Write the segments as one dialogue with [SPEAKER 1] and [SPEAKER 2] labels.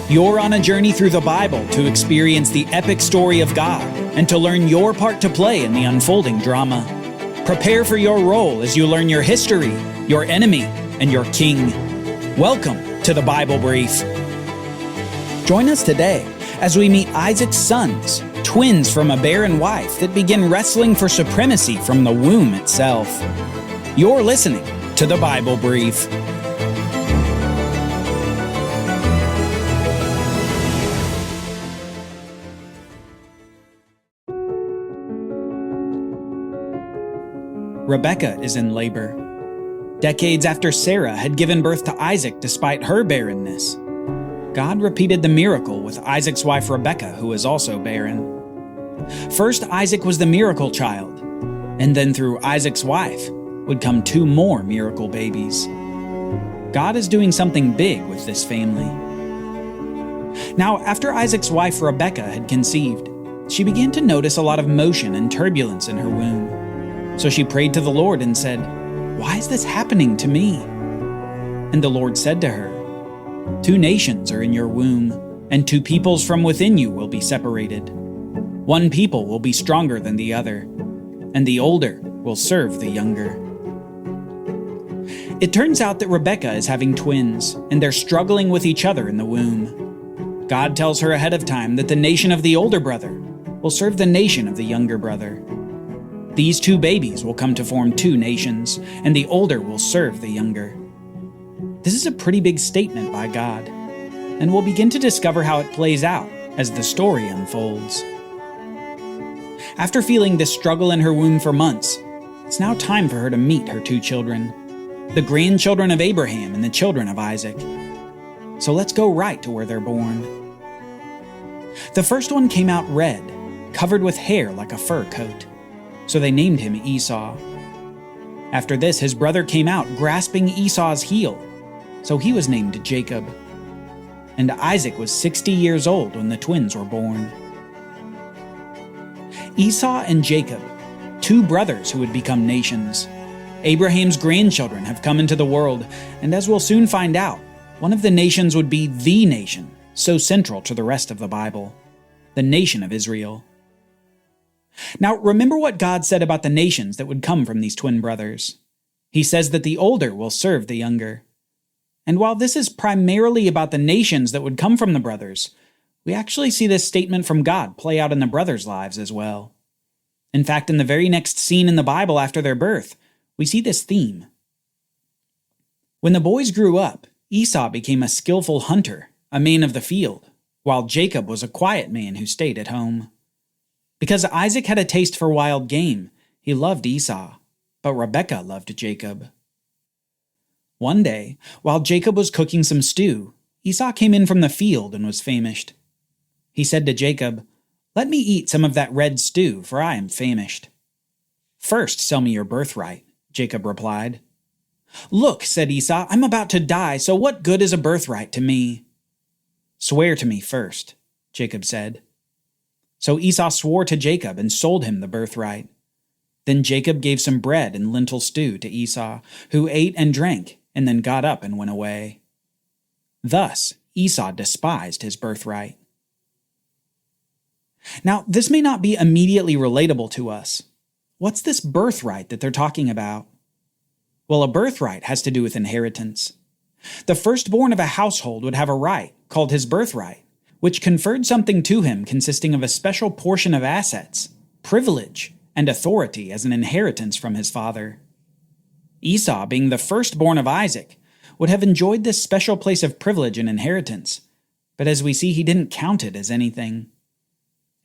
[SPEAKER 1] You're on a journey through the Bible to experience the epic story of God and to learn your part to play in the unfolding drama. Prepare for your role as you learn your history, your enemy, and your king. Welcome to the Bible Brief. Join us today as we meet Isaac's sons, twins from a barren wife that begin wrestling for supremacy from the womb itself. You're listening to the Bible Brief. Rebekah is in labor. Decades after Sarah had given birth to Isaac despite her barrenness, God repeated the miracle with Isaac's wife Rebekah, who is also barren. First, Isaac was the miracle child, and then through Isaac's wife would come two more miracle babies. God is doing something big with this family. Now, after Isaac's wife Rebekah had conceived, she began to notice a lot of motion and turbulence in her womb. So she prayed to the Lord and said, "Why is this happening to me?" And the Lord said to her, "Two nations are in your womb, and two peoples from within you will be separated. One people will be stronger than the other, and the older will serve the younger." It turns out that Rebekah is having twins, and they're struggling with each other in the womb. God tells her ahead of time that the nation of the older brother will serve the nation of the younger brother. These two babies will come to form two nations, and the older will serve the younger. This is a pretty big statement by God, and we'll begin to discover how it plays out as the story unfolds. After feeling this struggle in her womb for months, it's now time for her to meet her two children, the grandchildren of Abraham and the children of Isaac. So let's go right to where they're born. The first one came out red, covered with hair like a fur coat. So they named him Esau. After this, his brother came out grasping Esau's heel, so he was named Jacob. And Isaac was 60 years old when the twins were born. Esau and Jacob, two brothers who would become nations. Abraham's grandchildren have come into the world, and as we'll soon find out, one of the nations would be the nation, so central to the rest of the Bible, the nation of Israel. Now, remember what God said about the nations that would come from these twin brothers. He says that the older will serve the younger. And while this is primarily about the nations that would come from the brothers, we actually see this statement from God play out in the brothers' lives as well. In fact, in the very next scene in the Bible after their birth, we see this theme. When the boys grew up, Esau became a skillful hunter, a man of the field, while Jacob was a quiet man who stayed at home. Because Isaac had a taste for wild game, he loved Esau, but Rebekah loved Jacob. One day, while Jacob was cooking some stew, Esau came in from the field and was famished. He said to Jacob, "Let me eat some of that red stew, for I am famished." "First, sell me your birthright," Jacob replied. "Look," said Esau, "I'm about to die, so what good is a birthright to me?" "Swear to me first," Jacob said. So Esau swore to Jacob and sold him the birthright. Then Jacob gave some bread and lentil stew to Esau, who ate and drank, and then got up and went away. Thus Esau despised his birthright. Now, this may not be immediately relatable to us. What's this birthright that they're talking about? Well, a birthright has to do with inheritance. The firstborn of a household would have a right, called his birthright, which conferred something to him consisting of a special portion of assets, privilege, and authority as an inheritance from his father. Esau, being the firstborn of Isaac, would have enjoyed this special place of privilege and inheritance, but as we see, he didn't count it as anything.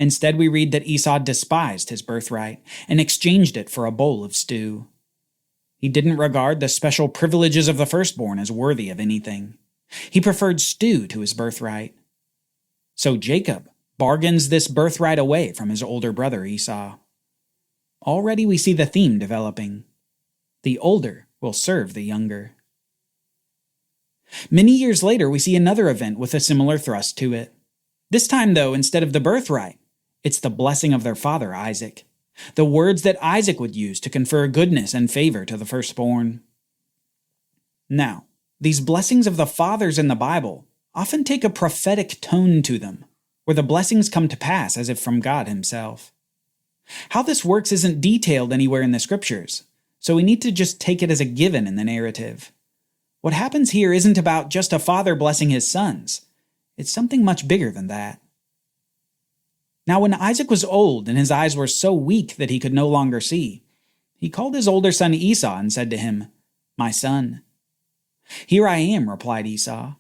[SPEAKER 1] Instead, we read that Esau despised his birthright and exchanged it for a bowl of stew. He didn't regard the special privileges of the firstborn as worthy of anything. He preferred stew to his birthright. So Jacob bargains this birthright away from his older brother Esau. Already we see the theme developing. The older will serve the younger. Many years later, we see another event with a similar thrust to it. This time, though, instead of the birthright, it's the blessing of their father Isaac, the words that Isaac would use to confer goodness and favor to the firstborn. Now, these blessings of the fathers in the Bible often take a prophetic tone to them, where the blessings come to pass as if from God himself. How this works isn't detailed anywhere in the scriptures, so we need to just take it as a given in the narrative. What happens here isn't about just a father blessing his sons. It's something much bigger than that. Now when Isaac was old and his eyes were so weak that he could no longer see, he called his older son Esau and said to him, "My son." "Here I am," replied Esau.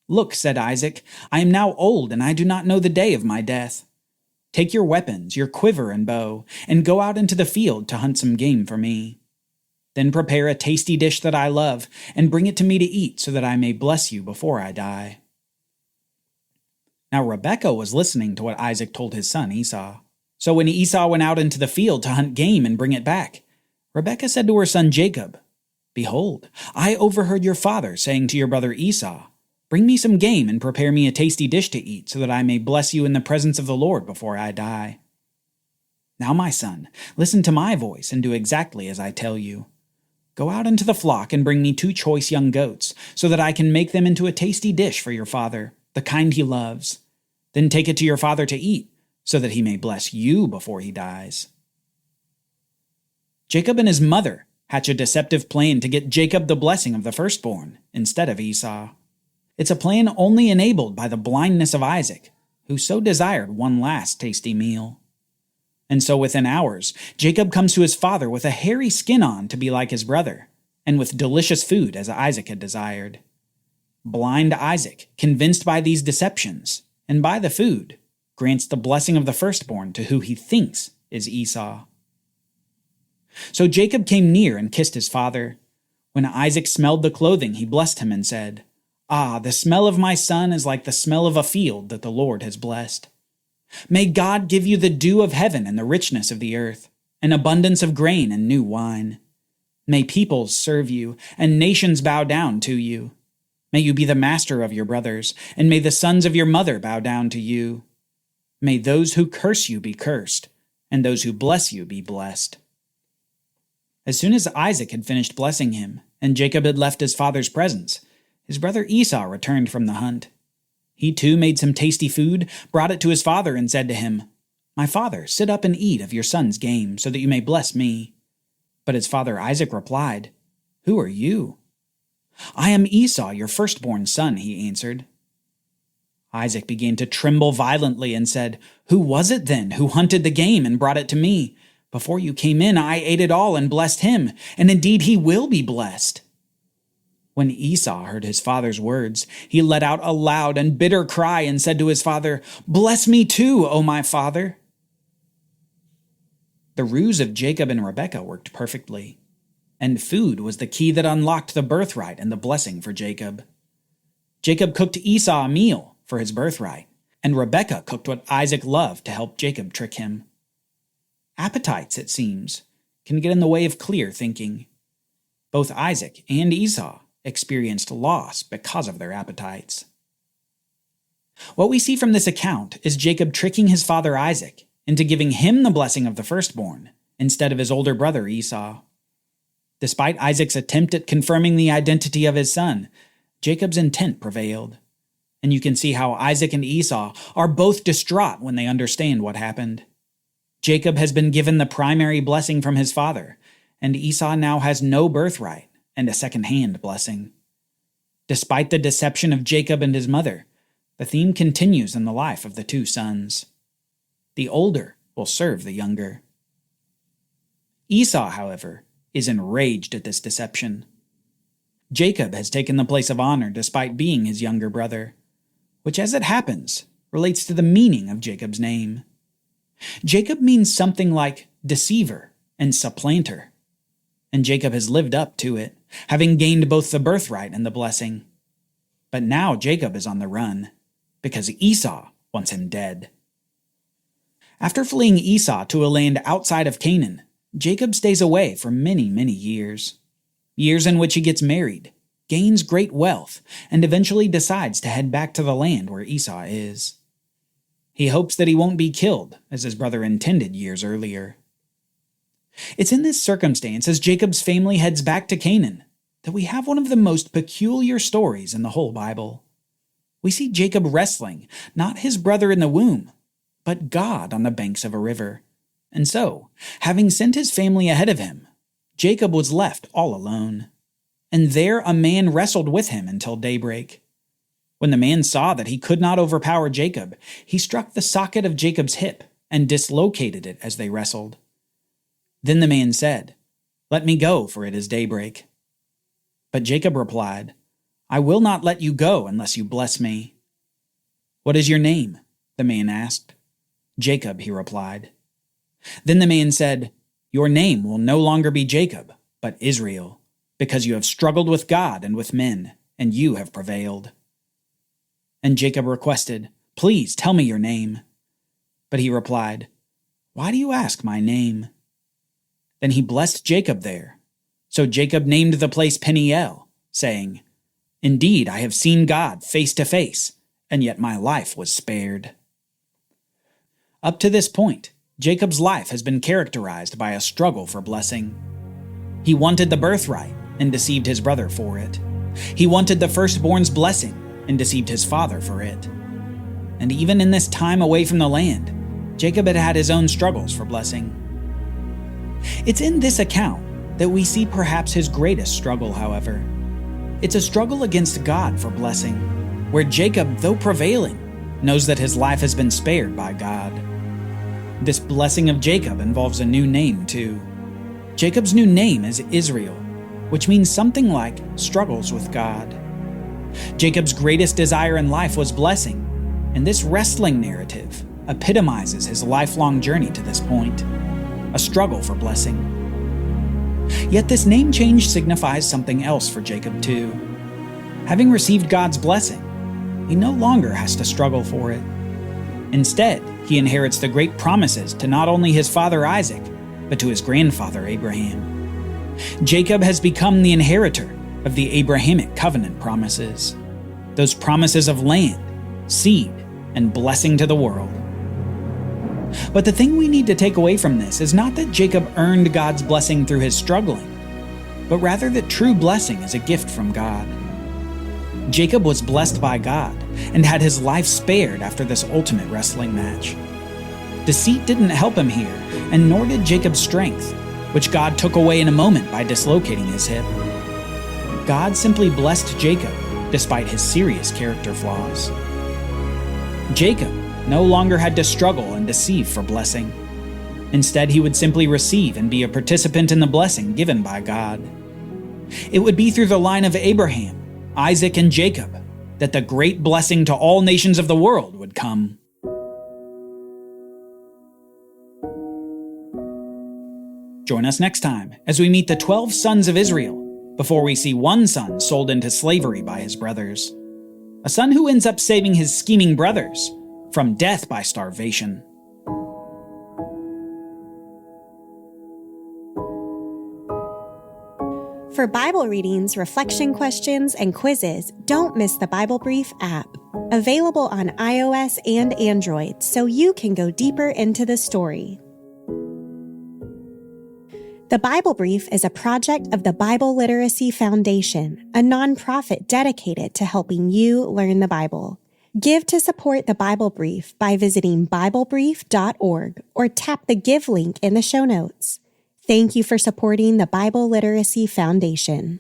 [SPEAKER 1] "Look," said Isaac, "I am now old and I do not know the day of my death. Take your weapons, your quiver and bow, and go out into the field to hunt some game for me. Then prepare a tasty dish that I love, and bring it to me to eat so that I may bless you before I die." Now Rebekah was listening to what Isaac told his son Esau. So when Esau went out into the field to hunt game and bring it back, Rebekah said to her son Jacob, "Behold, I overheard your father saying to your brother Esau, 'Bring me some game and prepare me a tasty dish to eat, so that I may bless you in the presence of the Lord before I die.' Now, my son, listen to my voice and do exactly as I tell you. Go out into the flock and bring me 2 choice young goats, so that I can make them into a tasty dish for your father, the kind he loves. Then take it to your father to eat, so that he may bless you before he dies." Jacob and his mother hatch a deceptive plan to get Jacob the blessing of the firstborn instead of Esau. It's a plan only enabled by the blindness of Isaac, who so desired one last tasty meal. And so within hours, Jacob comes to his father with a hairy skin on to be like his brother, and with delicious food as Isaac had desired. Blind Isaac, convinced by these deceptions, and by the food, grants the blessing of the firstborn to who he thinks is Esau. So Jacob came near and kissed his father. When Isaac smelled the clothing, he blessed him and said, "Ah, the smell of my son is like the smell of a field that the Lord has blessed. May God give you the dew of heaven and the richness of the earth, an abundance of grain and new wine. May peoples serve you, and nations bow down to you. May you be the master of your brothers, and may the sons of your mother bow down to you. May those who curse you be cursed, and those who bless you be blessed." As soon as Isaac had finished blessing him, and Jacob had left his father's presence, his brother Esau returned from the hunt. He too made some tasty food, brought it to his father, and said to him, "My father, sit up and eat of your son's game, so that you may bless me." But his father Isaac replied, "Who are you?" "I am Esau, your firstborn son," he answered. Isaac began to tremble violently and said, "Who was it then who hunted the game and brought it to me? Before you came in, I ate it all and blessed him, and indeed he will be blessed." When Esau heard his father's words, he let out a loud and bitter cry and said to his father, "Bless me too, O my father." The ruse of Jacob and Rebekah worked perfectly, and food was the key that unlocked the birthright and the blessing for Jacob. Jacob cooked Esau a meal for his birthright, and Rebekah cooked what Isaac loved to help Jacob trick him. Appetites, it seems, can get in the way of clear thinking. Both Isaac and Esau experienced loss because of their appetites. What we see from this account is Jacob tricking his father Isaac into giving him the blessing of the firstborn instead of his older brother Esau. Despite Isaac's attempt at confirming the identity of his son, Jacob's intent prevailed. And you can see how Isaac and Esau are both distraught when they understand what happened. Jacob has been given the primary blessing from his father, and Esau now has no birthright and a second-hand blessing. Despite the deception of Jacob and his mother, the theme continues in the life of the 2 sons. The older will serve the younger. Esau, however, is enraged at this deception. Jacob has taken the place of honor despite being his younger brother, which, as it happens, relates to the meaning of Jacob's name. Jacob means something like deceiver and supplanter, and Jacob has lived up to it, having gained both the birthright and the blessing. But now Jacob is on the run, because Esau wants him dead. After fleeing Esau to a land outside of Canaan, Jacob stays away for many, many years. Years in which he gets married, gains great wealth, and eventually decides to head back to the land where Esau is. He hopes that he won't be killed, as his brother intended years earlier. It's in this circumstance, as Jacob's family heads back to Canaan, that we have one of the most peculiar stories in the whole Bible. we see Jacob wrestling, not his brother in the womb, but God on the banks of a river. And so, having sent his family ahead of him, Jacob was left all alone. And there a man wrestled with him until daybreak. When the man saw that he could not overpower Jacob, he struck the socket of Jacob's hip and dislocated it as they wrestled. Then the man said, "Let me go, for it is daybreak." But Jacob replied, "I will not let you go unless you bless me." "What is your name?" the man asked. "Jacob," he replied. Then the man said, "Your name will no longer be Jacob, but Israel, because you have struggled with God and with men, and you have prevailed." And Jacob requested, "Please tell me your name." But he replied, "Why do you ask my name?" Then he blessed Jacob there. So Jacob named the place Peniel, saying, "Indeed, I have seen God face to face, and yet my life was spared." Up to this point, Jacob's life has been characterized by a struggle for blessing. He wanted the birthright and deceived his brother for it. He wanted the firstborn's blessing and deceived his father for it. And even in this time away from the land, Jacob had had his own struggles for blessing. It's in this account that we see perhaps his greatest struggle, however. It's a struggle against God for blessing, where Jacob, though prevailing, knows that his life has been spared by God. This blessing of Jacob involves a new name, too. Jacob's new name is Israel, which means something like struggles with God. Jacob's greatest desire in life was blessing, and this wrestling narrative epitomizes his lifelong journey to this point, a struggle for blessing. Yet this name change signifies something else for Jacob too. Having received God's blessing, he no longer has to struggle for it. Instead, he inherits the great promises to not only his father Isaac, but to his grandfather Abraham. Jacob has become the inheritor of the Abrahamic covenant promises, those promises of land, seed, and blessing to the world. But the thing we need to take away from this is not that Jacob earned God's blessing through his struggling, but rather that true blessing is a gift from God. Jacob was blessed by God and had his life spared after this ultimate wrestling match. Deceit didn't help him here, and nor did Jacob's strength, which God took away in a moment by dislocating his hip. God simply blessed Jacob despite his serious character flaws. Jacob no longer had to struggle and deceive for blessing. Instead, he would simply receive and be a participant in the blessing given by God. It would be through the line of Abraham, Isaac, and Jacob that the great blessing to all nations of the world would come. Join us next time as we meet the 12 sons of Israel before we see one son sold into slavery by his brothers. A son who ends up saving his scheming brothers from death by starvation.
[SPEAKER 2] For Bible readings, reflection questions, and quizzes, don't miss the Bible Brief app. Available on iOS and Android, so you can go deeper into the story. The Bible Brief is a project of the Bible Literacy Foundation, a nonprofit dedicated to helping you learn the Bible. Give to support the Bible Brief by visiting BibleBrief.org or tap the Give link in the show notes. Thank you for supporting the Bible Literacy Foundation.